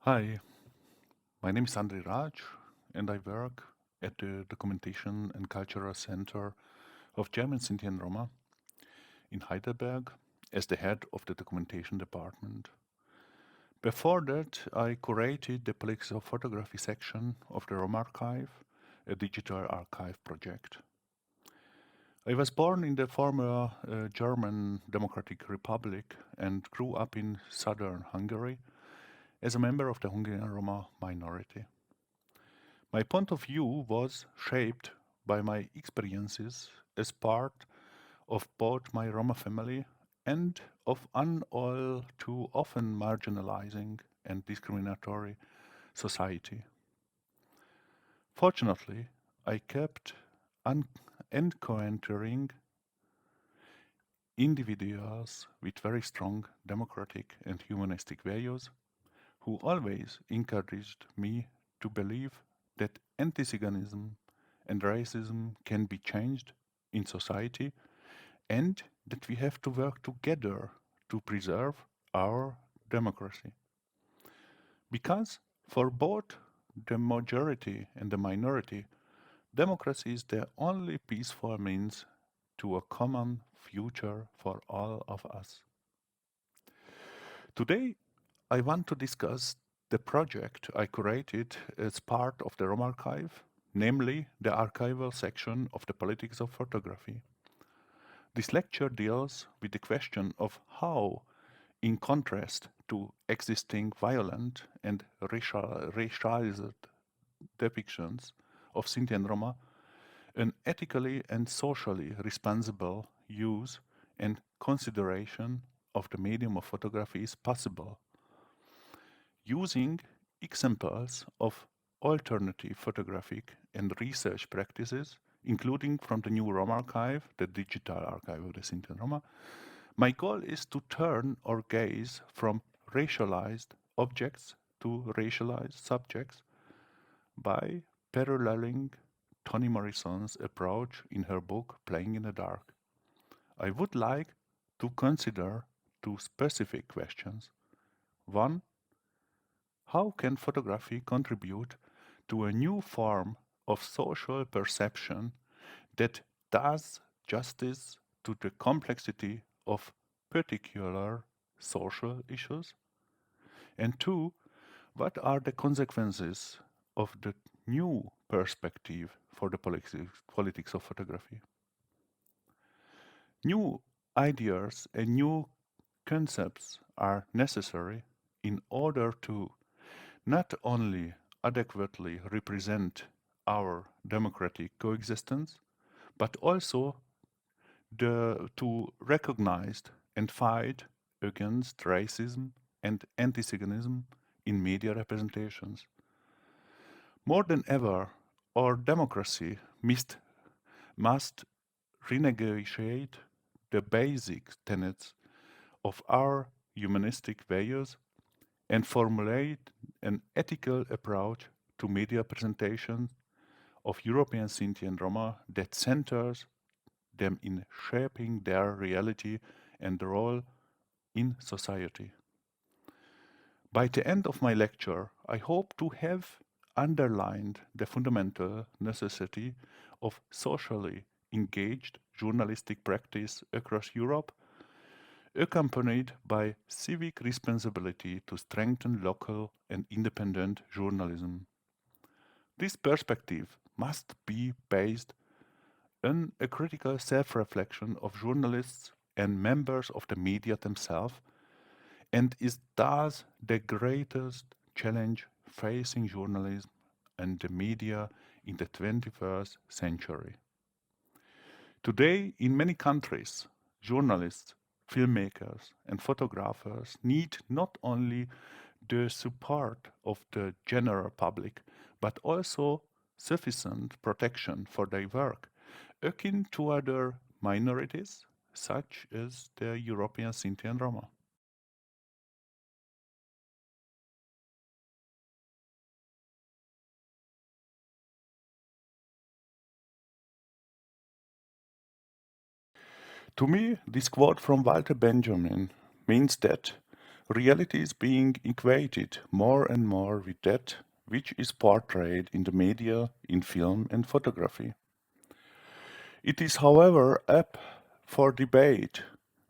Hi, my name is André Raatzsch, and I work at the Documentation and Cultural Center of German Sinti and Roma in Heidelberg as the head of the documentation department. Before that, I curated the Politics of Photography section of the Roma Archive, a digital archive project. I was born in the former German Democratic Republic and grew up in southern Hungary as a member of the Hungarian Roma minority. My point of view was shaped by my experiences as part of both my Roma family and of an all too often marginalizing and discriminatory society. Fortunately, I kept encountering individuals with very strong democratic and humanistic values who always encouraged me to believe that anti-Ziganism and racism can be changed in society and that we have to work together to preserve our democracy. Because for both the majority and the minority, democracy is the only peaceful means to a common future for all of us. Today, I want to discuss the project I curated as part of the Roma Archive, namely the archival section of the Politics of Photography. This lecture deals with the question of how, in contrast to existing violent and racialized depictions of Sinti and Roma, an ethically and socially responsible use and consideration of the medium of photography is possible using examples of alternative photographic and research practices, including from the new Roma archive, the digital archive of the Sinti and Roma. My goal is to turn our gaze from racialized objects to racialized subjects by paralleling Toni Morrison's approach in her book Playing in the Dark. I would like to consider two specific questions. One, how can photography contribute to a new form of social perception that does justice to the complexity of particular social issues? And two, what are the consequences of the new perspective for the politics of photography? New ideas and new concepts are necessary in order to not only adequately represent our democratic coexistence, but also to recognize and fight against racism and anti-Ziganism in media representations. More than ever, our democracy must renegotiate the basic tenets of our humanistic values and formulate an ethical approach to media presentation of European Sinti and Roma that centers them in shaping their reality and role in society. By the end of my lecture, I hope to have underlined the fundamental necessity of socially engaged journalistic practice across Europe, accompanied by civic responsibility to strengthen local and independent journalism. This perspective must be based on a critical self-reflection of journalists and members of the media themselves, and is thus the greatest challenge facing journalism and the media in the 21st century. Today, in many countries, journalists, filmmakers, and photographers need not only the support of the general public, but also sufficient protection for their work, akin to other minorities, such as the European Sinti and Roma. To me, this quote from Walter Benjamin means that Reality is being equated more and more with that which is portrayed in the media, in film and photography. It is, however, up for debate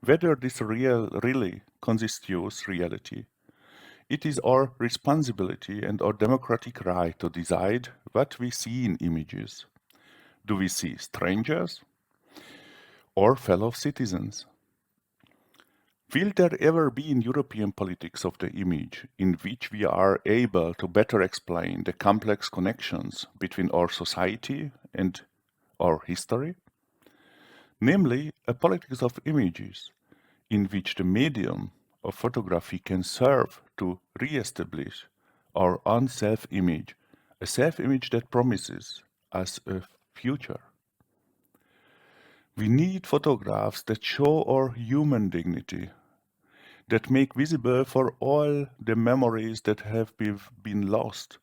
whether this really constitutes reality. It is our responsibility and our democratic right to decide what we see in images. Do we see strangers or fellow citizens? Will there ever be in European politics of the image in which we are able to better explain the complex connections between our society and our history? Namely, a politics of images in which the medium of photography can serve to re-establish our own self-image, a self-image that promises us a future. We need photographs that show our human dignity, that make visible for all the memories that have been lost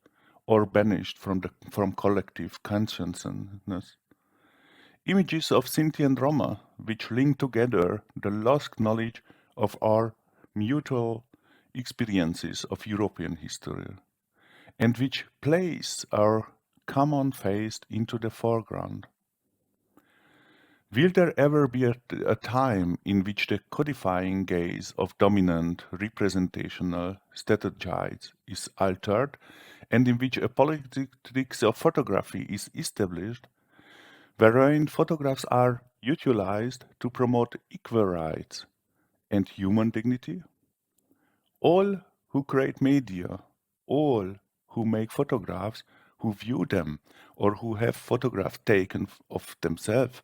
or banished from collective consciousness. Images of Sinti and Roma, which link together the lost knowledge of our mutual experiences of European history, and which place our common face into the foreground. Will there ever be a time in which the codifying gaze of dominant representational strategies is altered and in which a politics of photography is established wherein photographs are utilized to promote equal rights and human dignity? All who create media, all who make photographs, who view them, or who have photographs taken of themselves,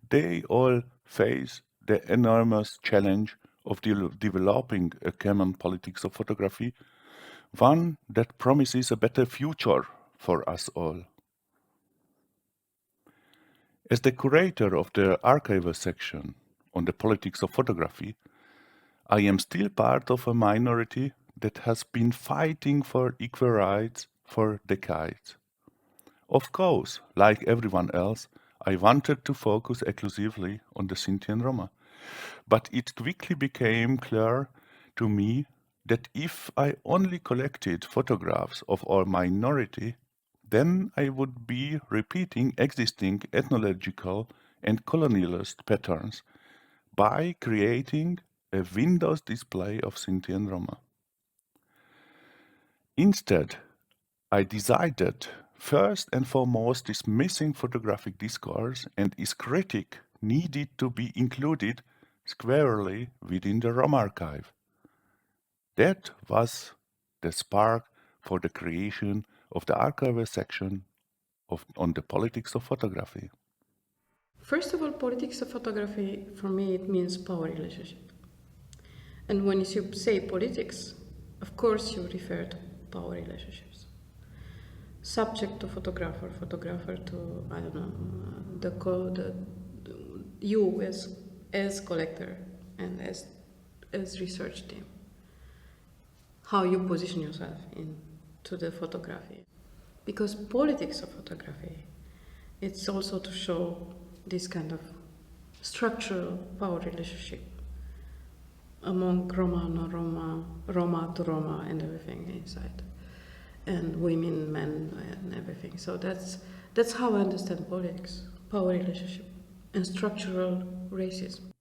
they all face the enormous challenge of developing a common politics of photography, one that promises a better future for us all. As the curator of the archival section on the politics of photography, I am still part of a minority that has been fighting for equal rights for decades. Of course, like everyone else, I wanted to focus exclusively on the Sinti and Roma. But it quickly became clear to me that if I only collected photographs of our minority, then I would be repeating existing ethnological and colonialist patterns by creating a Windows display of Sinti and Roma. Instead, I decided first and foremost this missing photographic discourse and its critique needed to be included squarely within the Roma archive. That was the spark for the creation of the archival section on the politics of photography. First of all, politics of photography, for me, it means power relationship. And when you say politics, of course you refer to power relationships. Subject to photographer, photographer to, I don't know, you as collector and as research team. How you position yourself into the photography. Because politics of photography, it's also to show this kind of structural power relationship among Roma, non-Roma, Roma to Roma, and everything inside, and women, men, and everything. So that's how I understand politics, power relationship, and structural racism.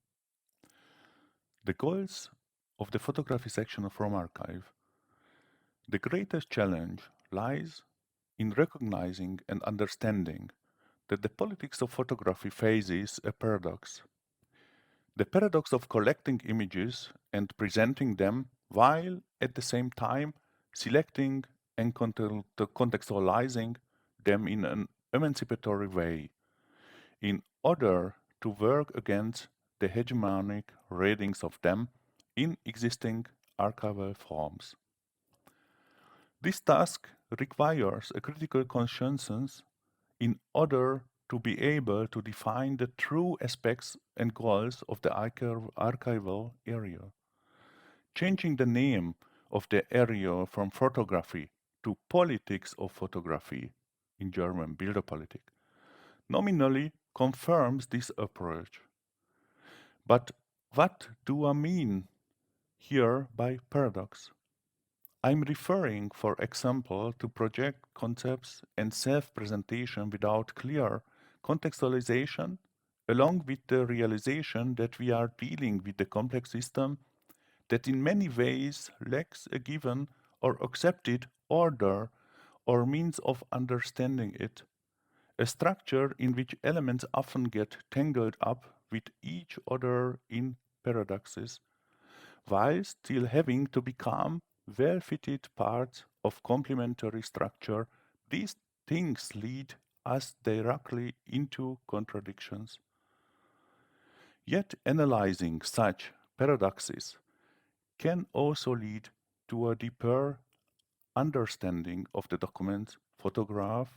The goals of the photography section of Roma Archive. The greatest challenge lies in recognizing and understanding that the politics of photography faces a paradox. The paradox of collecting images and presenting them while at the same time selecting and contextualizing them in an emancipatory way in order to work against the hegemonic readings of them in existing archival forms. This task requires a critical conscience in order to be able to define the true aspects and goals of the archival area. Changing the name of the area from photography to politics of photography, in German Bilderpolitik, nominally confirms this approach. But what do I mean here by paradox. I'm referring, for example, to project concepts and self-presentation without clear contextualization, along with the realization that we are dealing with a complex system that in many ways lacks a given or accepted order or means of understanding it, a structure in which elements often get tangled up with each other in paradoxes, while still having to become well-fitted parts of complementary structure. These things lead us directly into contradictions. Yet analyzing such paradoxes can also lead to a deeper understanding of the documents, photographs,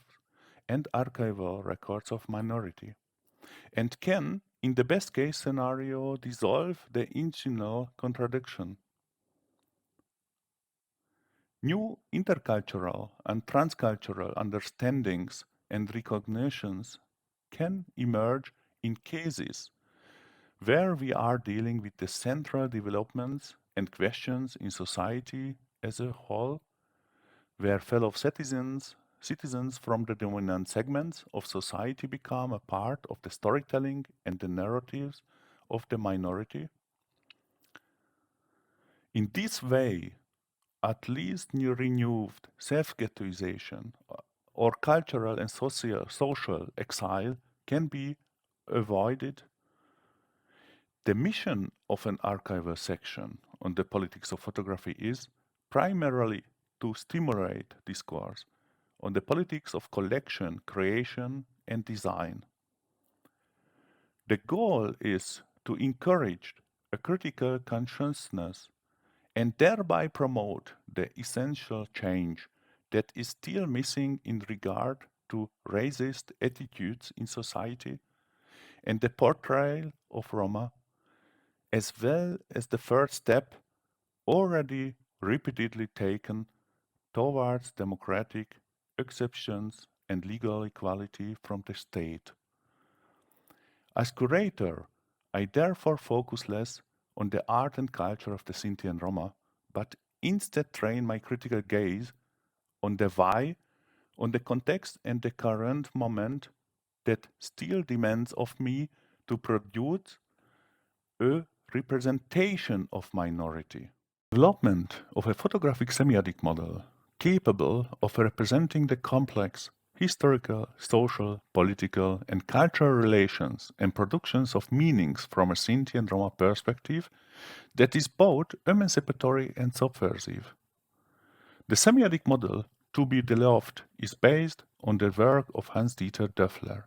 and archival records of minority, and can, in the best case scenario, dissolve the internal contradiction. New intercultural and transcultural understandings and recognitions can emerge in cases where we are dealing with the central developments and questions in society as a whole, where fellow citizens from the dominant segments of society become a part of the storytelling and the narratives of the minority. In this way, at least new renewed self-ghettoization or cultural and social exile can be avoided. The mission of an archival section on the politics of photography is primarily to stimulate discourse on the politics of collection, creation, and design. The goal is to encourage a critical consciousness and thereby promote the essential change that is still missing in regard to racist attitudes in society and the portrayal of Roma, as well as the first step already repeatedly taken towards democratic exceptions and legal equality from the state. As curator, I therefore focus less on the art and culture of the Sinti and Roma, but instead train my critical gaze on the why, on the context and the current moment that still demands of me to produce a representation of minority. Development of a photographic semiadic model capable of representing the complex historical, social, political, and cultural relations and productions of meanings from a Sinti and Roma perspective that is both emancipatory and subversive. The semiadic model to be developed is based on the work of Hans-Dieter Döffler.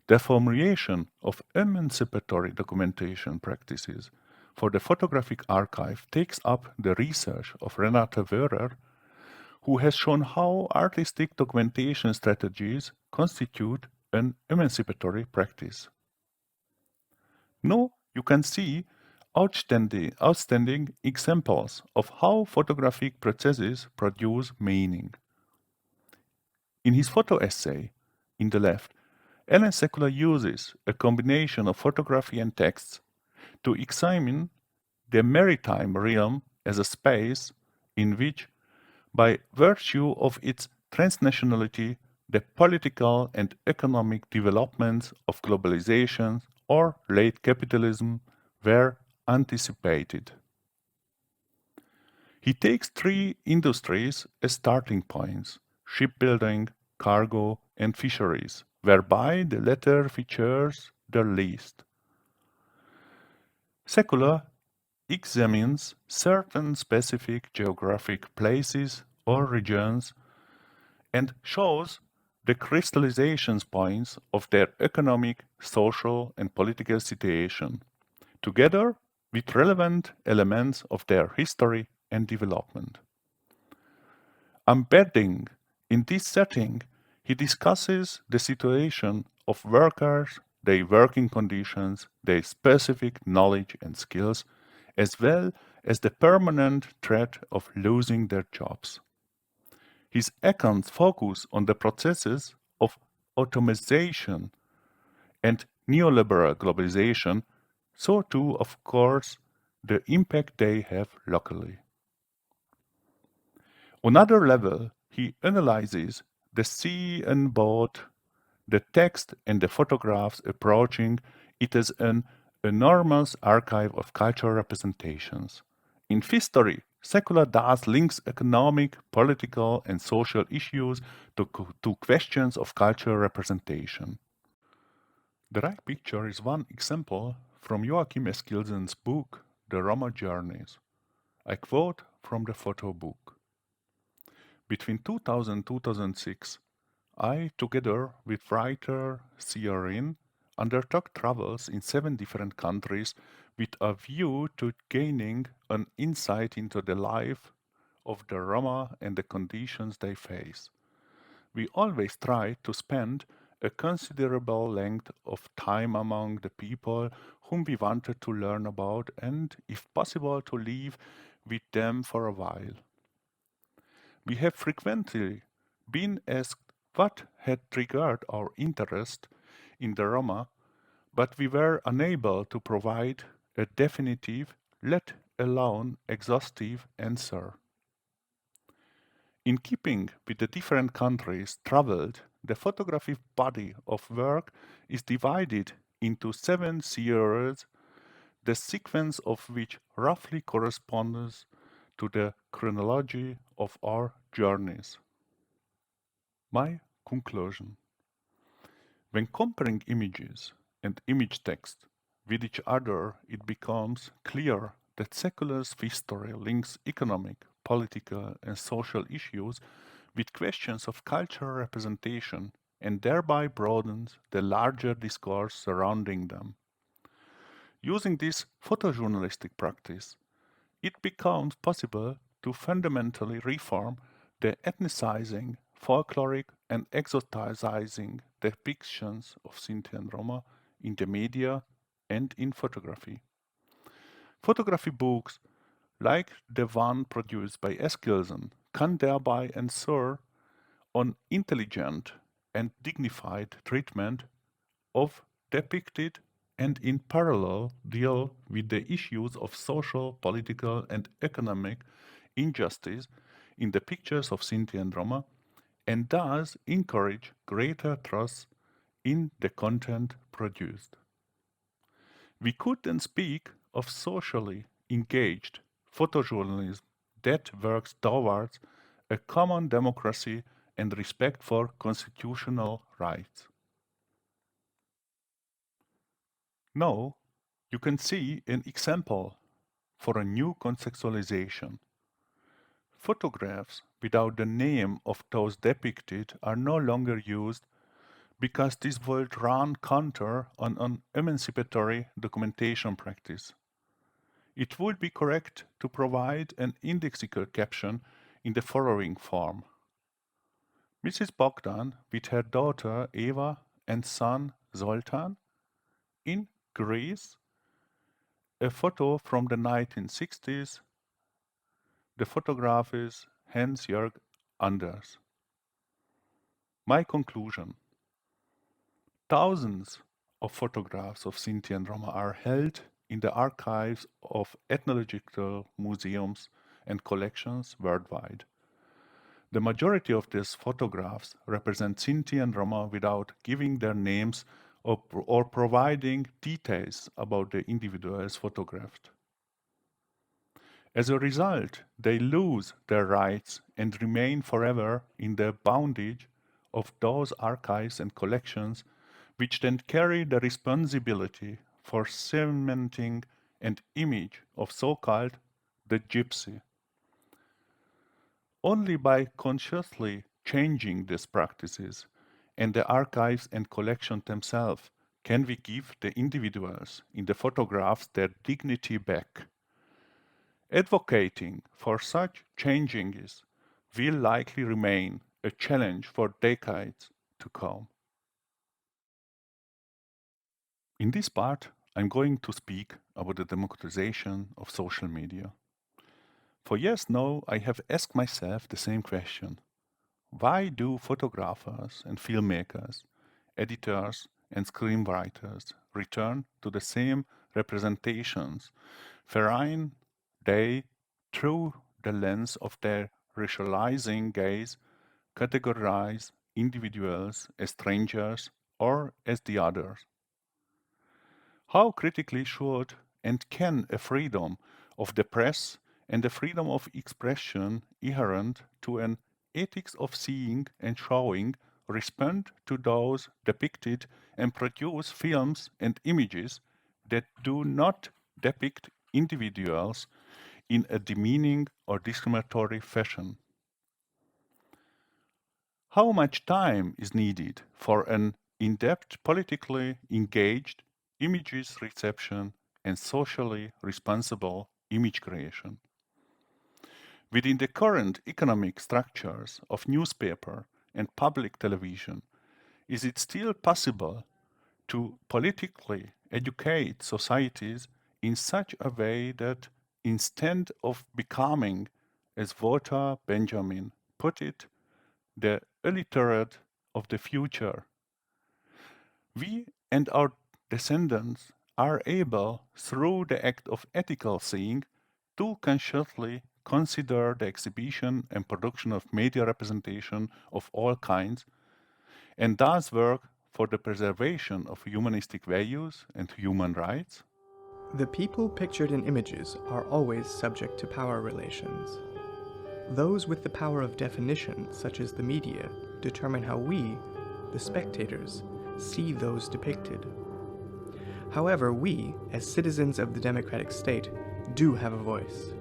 The formulation of emancipatory documentation practices for the photographic archive takes up the research of Renate Wöhrer, who has shown how artistic documentation strategies constitute an emancipatory practice. Now you can see outstanding examples of how photographic processes produce meaning. In his photo essay, in the left, Ellen Sekula uses a combination of photography and texts to examine the maritime realm as a space in which, by virtue of its transnationality, the political and economic developments of globalization or late capitalism were anticipated. He takes three industries as starting points: shipbuilding, cargo, and fisheries, whereby the latter features the least. Sekula examines certain specific geographic places or regions and shows the crystallization points of their economic, social, and political situation, together with relevant elements of their history and development. Embedding in this setting, he discusses the situation of workers, their working conditions, their specific knowledge and skills, as well as the permanent threat of losing their jobs. His accounts focus on the processes of automation and neoliberal globalization, so too, of course, the impact they have locally. On another level, he analyzes the sea and boat, the text and the photographs, approaching it as an enormous archive of cultural representations. In history, secular data links economic, political, and social issues to questions of cultural representation. The right picture is one example from Joachim Eskilsen's book, The Roma Journeys. I quote from the photo book. Between 2000 and 2006, I, together with writer Ciarin, undertook travels in 7 different countries with a view to gaining an insight into the life of the Roma and the conditions they face. We always try to spend a considerable length of time among the people whom we wanted to learn about and, if possible, to live with them for a while. We have frequently been asked what had triggered our interest in the Roma, but we were unable to provide a definitive, let alone exhaustive answer. In keeping with the different countries traveled, the photographic body of work is divided into 7 series, the sequence of which roughly corresponds to the chronology of our journeys. My conclusion. When comparing images and image text with each other, it becomes clear that secular history links economic, political, and social issues with questions of cultural representation and thereby broadens the larger discourse surrounding them. Using this photojournalistic practice, it becomes possible to fundamentally reform the ethnicizing, folkloric, and exoticizing depictions of Sinti and Roma in the media and in photography. Photography books, like the one produced by Eskilsen, can thereby ensure on intelligent and dignified treatment of depicted and in parallel deal with the issues of social, political, and economic injustice in the pictures of Sinti and Roma, and thus encourage greater trust in the content produced. We could then speak of socially engaged photojournalism that works towards a common democracy and respect for constitutional rights. Now, you can see an example for a new contextualization. Photographs without the name of those depicted are no longer used because this would run counter on an emancipatory documentation practice. It would be correct to provide an indexical caption in the following form. Mrs. Bogdan with her daughter Eva and son Zoltan in Greece, a photo from the 1960s. The photograph is Hans-Jörg Anders. My conclusion. Thousands of photographs of Sinti and Roma are held in the archives of ethnological museums and collections worldwide. The majority of these photographs represent Sinti and Roma without giving their names or providing details about the individuals photographed. As a result, they lose their rights and remain forever in the bondage of those archives and collections, which then carry the responsibility for cementing an image of so-called the gypsy. Only by consciously changing these practices and the archives and collection themselves can we give the individuals in the photographs their dignity back. Advocating for such changes will likely remain a challenge for decades to come. In this part, I'm going to speak about the democratization of social media. For years now, I have asked myself the same question. Why do photographers and filmmakers, editors and screenwriters return to the same representations, wherein they, through the lens of their racializing gaze, categorize individuals as strangers or as the others. How critically should and can a freedom of the press and a freedom of expression inherent to an ethics of seeing and showing respond to those depicted and produce films and images that do not depict individuals in a demeaning or discriminatory fashion? How much time is needed for an in-depth, politically engaged images reception and socially responsible image creation? Within the current economic structures of newspaper and public television, is it still possible to politically educate societies in such a way that instead of becoming, as Walter Benjamin put it, the illiterate of the future, we and our descendants are able, through the act of ethical seeing, to consciously consider the exhibition and production of media representation of all kinds, and thus work for the preservation of humanistic values and human rights? The people pictured in images are always subject to power relations. Those with the power of definition, such as the media, determine how we, the spectators, see those depicted. However, we, as citizens of the democratic state, do have a voice.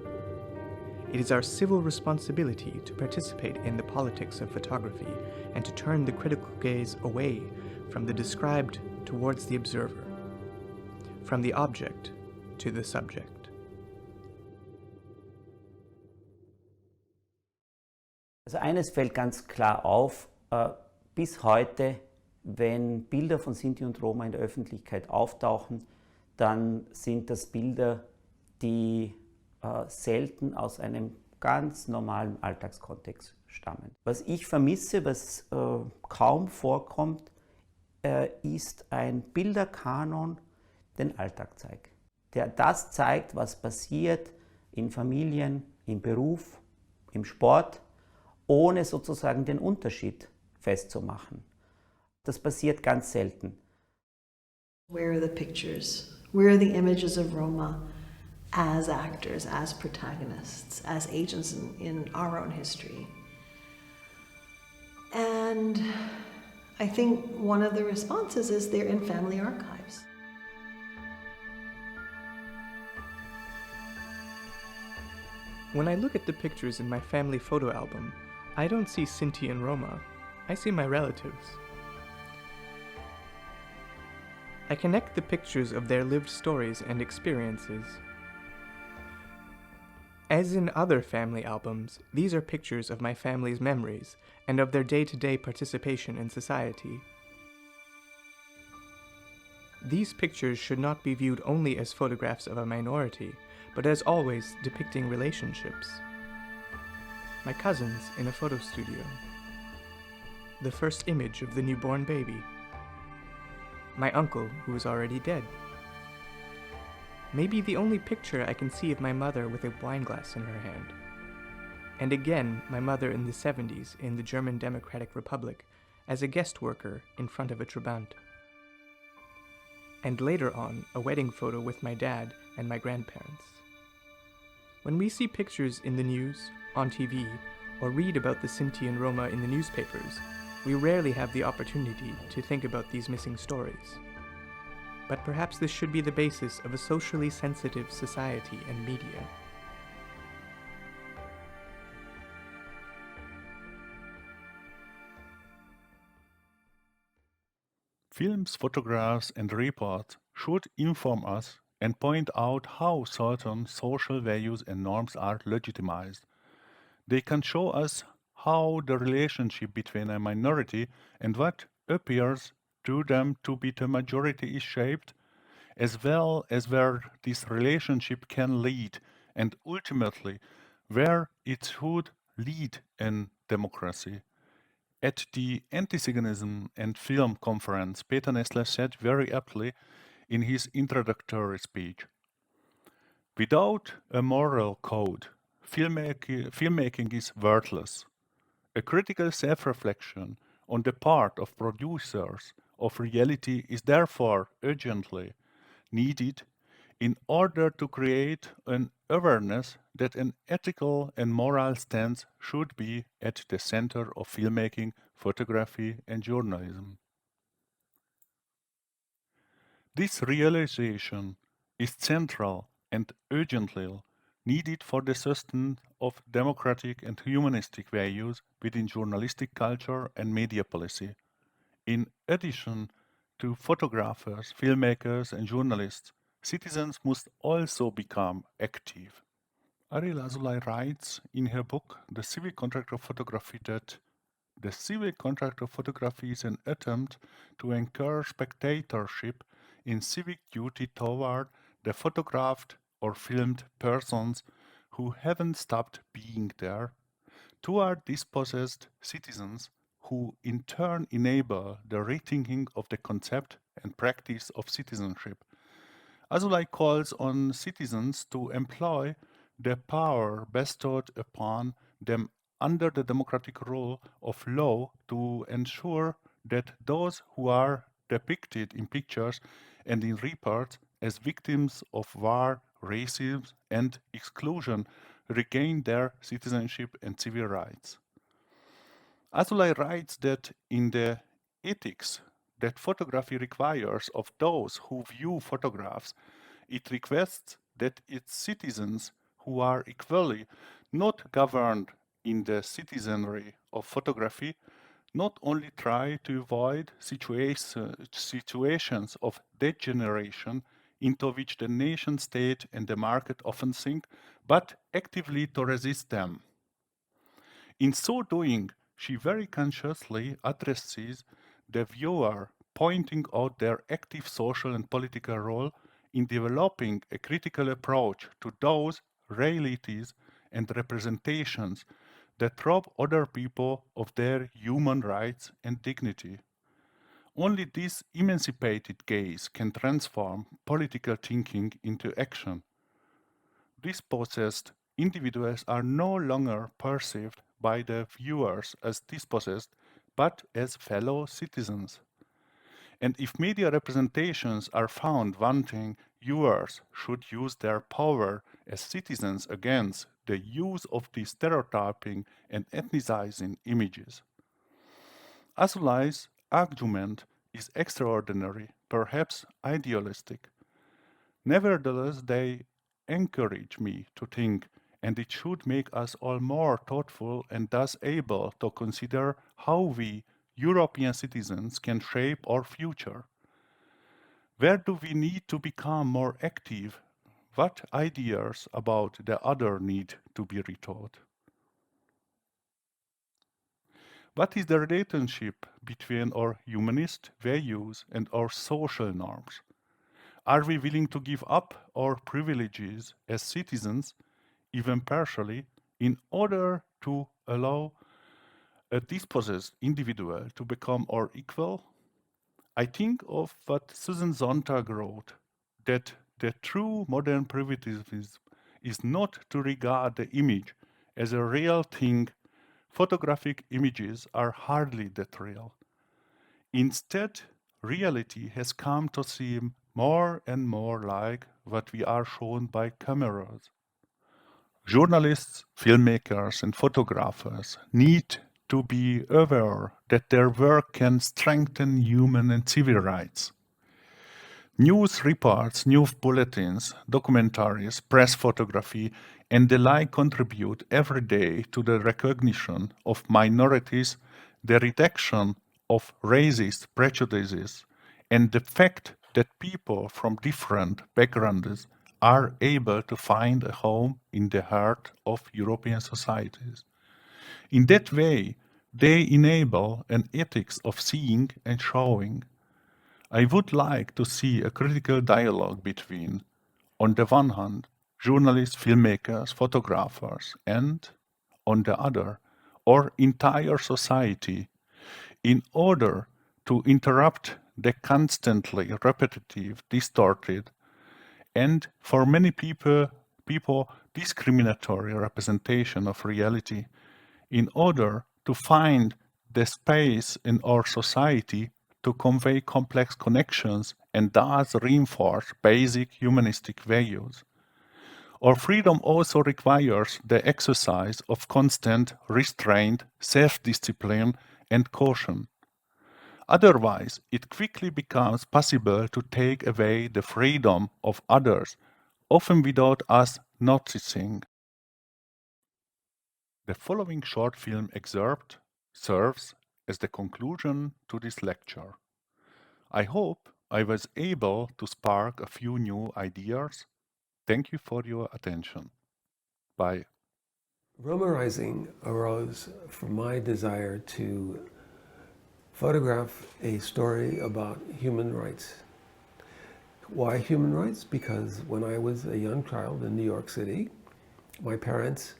It is our civil responsibility to participate in the politics of photography and to turn the critical gaze away from the described towards the observer, from the object to the subject. Also eines fällt ganz klar auf, bis heute, wenn Bilder von Sinti und Roma in der Öffentlichkeit auftauchen, dann sind das Bilder, die selten aus einem ganz normalen Alltagskontext stammen. Was ich vermisse, was kaum vorkommt, ist ein Bilderkanon, den Alltag zeigt. Der das zeigt, was passiert in Familien, im Beruf, im Sport, ohne sozusagen den Unterschied festzumachen. Das passiert ganz selten. Where are the pictures? Where are the images of Roma as actors, as protagonists, as agents in our own history? And I think one of the responses is they're in family archives. When I look at the pictures in my family photo album, I don't see Sinti and Roma. I see my relatives. I connect the pictures of their lived stories and experiences. As in other family albums, these are pictures of my family's memories and of their day-to-day participation in society. These pictures should not be viewed only as photographs of a minority, but as always depicting relationships. My cousins in a photo studio. The first image of the newborn baby. My uncle who is already dead. Maybe the only picture I can see of my mother with a wine glass in her hand. And again, my mother in the 70s in the German Democratic Republic as a guest worker in front of a Trabant. And later on, a wedding photo with my dad and my grandparents. When we see pictures in the news, on TV, or read about the Sinti and Roma in the newspapers, we rarely have the opportunity to think about these missing stories. But perhaps this should be the basis of a socially sensitive society and media. Films, photographs, and reports should inform us and point out how certain social values and norms are legitimized. They can show us how the relationship between a minority and what appears to them to be the majority is shaped, as well as where this relationship can lead and ultimately where it should lead in democracy. At the Anti-Ziganism and Film Conference, Peter Nessler said very aptly, in his introductory speech. Without a moral code, filmmaking is worthless. A critical self-reflection on the part of producers of reality is therefore urgently needed in order to create an awareness that an ethical and moral stance should be at the center of filmmaking, photography, and journalism. This realization is central and urgently needed for the sustenance of democratic and humanistic values within journalistic culture and media policy. In addition to photographers, filmmakers, and journalists, citizens must also become active. Ariel Azoulay writes in her book, The Civic Contract of Photography, that the civic contract of photography is an attempt to encourage spectatorship in civic duty toward the photographed or filmed persons who haven't stopped being there, toward dispossessed citizens who in turn enable the rethinking of the concept and practice of citizenship. Azoulay calls on citizens to employ the power bestowed upon them under the democratic rule of law to ensure that those who are depicted in pictures and in reports as victims of war, racism, and exclusion regain their citizenship and civil rights. Azoulay writes that in the ethics that photography requires of those who view photographs, it requests that its citizens who are equally not governed in the citizenry of photography not only try to avoid situations of degeneration into which the nation state and the market often sink, but actively to resist them. In so doing, she very consciously addresses the viewer, pointing out their active social and political role in developing a critical approach to those realities and representations that rob other people of their human rights and dignity. Only this emancipated gaze can transform political thinking into action. Dispossessed individuals are no longer perceived by the viewers as dispossessed, but as fellow citizens. And if media representations are found wanting, viewers should use their power as citizens against the use of these stereotyping and ethnicizing images. Azoulay's argument is extraordinary, perhaps idealistic. Nevertheless, they encourage me to think, and it should make us all more thoughtful and thus able to consider how we, European citizens, can shape our future. Where do we need to become more active? What ideas about the other need to be rethought? What is the relationship between our humanist values and our social norms? Are we willing to give up our privileges as citizens, even partially, in order to allow a dispossessed individual to become our equal? I think of what Susan Sontag wrote, that the true modern primitivism is not to regard the image as a real thing. Photographic images are hardly that real. Instead, reality has come to seem more and more like what we are shown by cameras. Journalists, filmmakers, and photographers need to be aware that their work can strengthen human and civil rights. News reports, news bulletins, documentaries, press photography, and the like contribute every day to the recognition of minorities, the reduction of racist prejudices, and the fact that people from different backgrounds are able to find a home in the heart of European societies. In that way, they enable an ethics of seeing and showing. I would like to see a critical dialogue between, on the one hand, journalists, filmmakers, photographers, and, on the other, our entire society, in order to interrupt the constantly repetitive, distorted, and for many people discriminatory representation of reality in order to find the space in our society to convey complex connections and thus reinforce basic humanistic values. Our freedom also requires the exercise of constant restraint, self-discipline, and caution. Otherwise, it quickly becomes possible to take away the freedom of others, often without us noticing. The following short film excerpt serves as the conclusion to this lecture. I hope I was able to spark a few new ideas. Thank you for your attention. Bye. Roma Rising arose from my desire to photograph a story about human rights. Why human rights? Because when I was a young child in New York City, my parents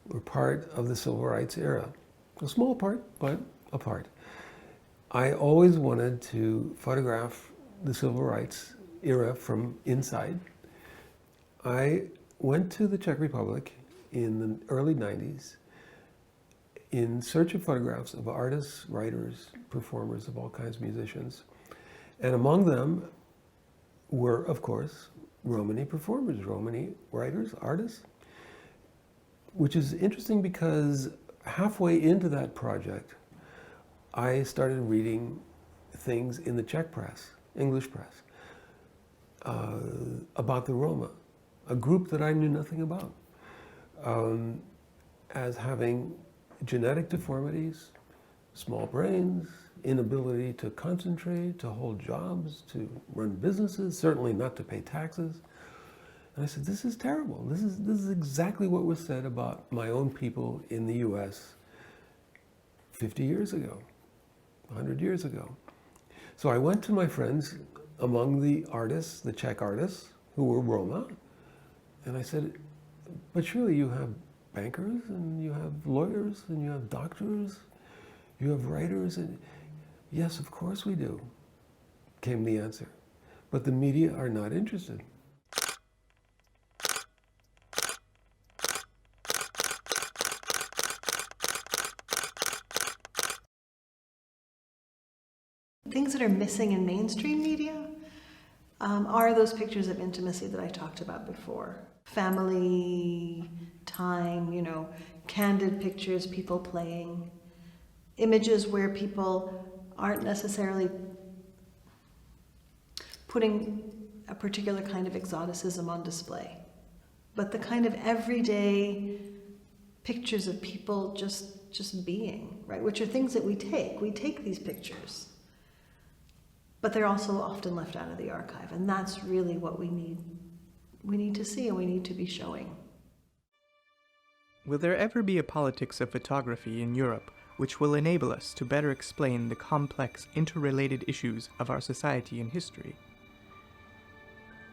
were part of the civil rights era. A small part, but a part. I always wanted to photograph the civil rights era from inside. I went to the Czech Republic in the early 90s in search of photographs of artists, writers, performers of all kinds, musicians. And among them were, of course, Romani performers, Romani writers, artists, which is interesting because halfway into that project, I started reading things in the Czech press, English press, about the Roma, a group that I knew nothing about, as having genetic deformities, small brains, inability to concentrate, to hold jobs, to run businesses, certainly not to pay taxes. And I said, this is terrible. This is exactly what was said about my own people in the US 50 years ago, 100 years ago. So I went to my friends among the artists, the Czech artists, who were Roma, and I said, but surely you have bankers, and you have lawyers, and you have doctors, you have writers, and yes, of course we do, came the answer. But the media are not interested. Things that are missing in mainstream media are those pictures of intimacy that I talked about before. Family, time, candid pictures, people playing, images where people aren't necessarily putting a particular kind of exoticism on display, but the kind of everyday pictures of people just being, right? Which are things that we take. We take these pictures, but they're also often left out of the archive, and that's really what we need. We need to see and we need to be showing. Will there ever be a politics of photography in Europe which will enable us to better explain the complex, interrelated issues of our society and history?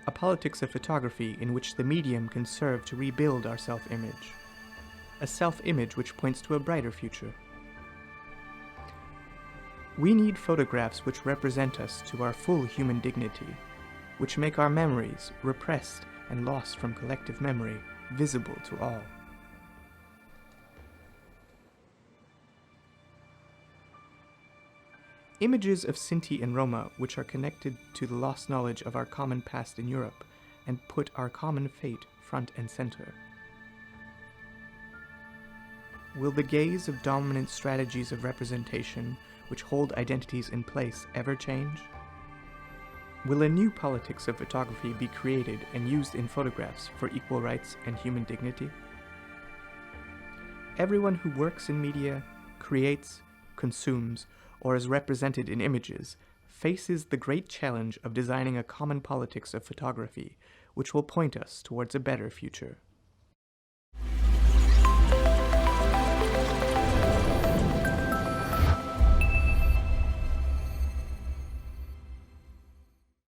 A politics of photography in which the medium can serve to rebuild our self-image. A self-image which points to a brighter future. We need photographs which represent us to our full human dignity, which make our memories, repressed and lost from collective memory, visible to all. Images of Sinti and Roma which are connected to the lost knowledge of our common past in Europe and put our common fate front and center. Will the gaze of dominant strategies of representation which hold identities in place ever change? Will a new politics of photography be created and used in photographs for equal rights and human dignity? Everyone who works in media, creates, consumes, or is represented in images faces the great challenge of designing a common politics of photography which will point us towards a better future.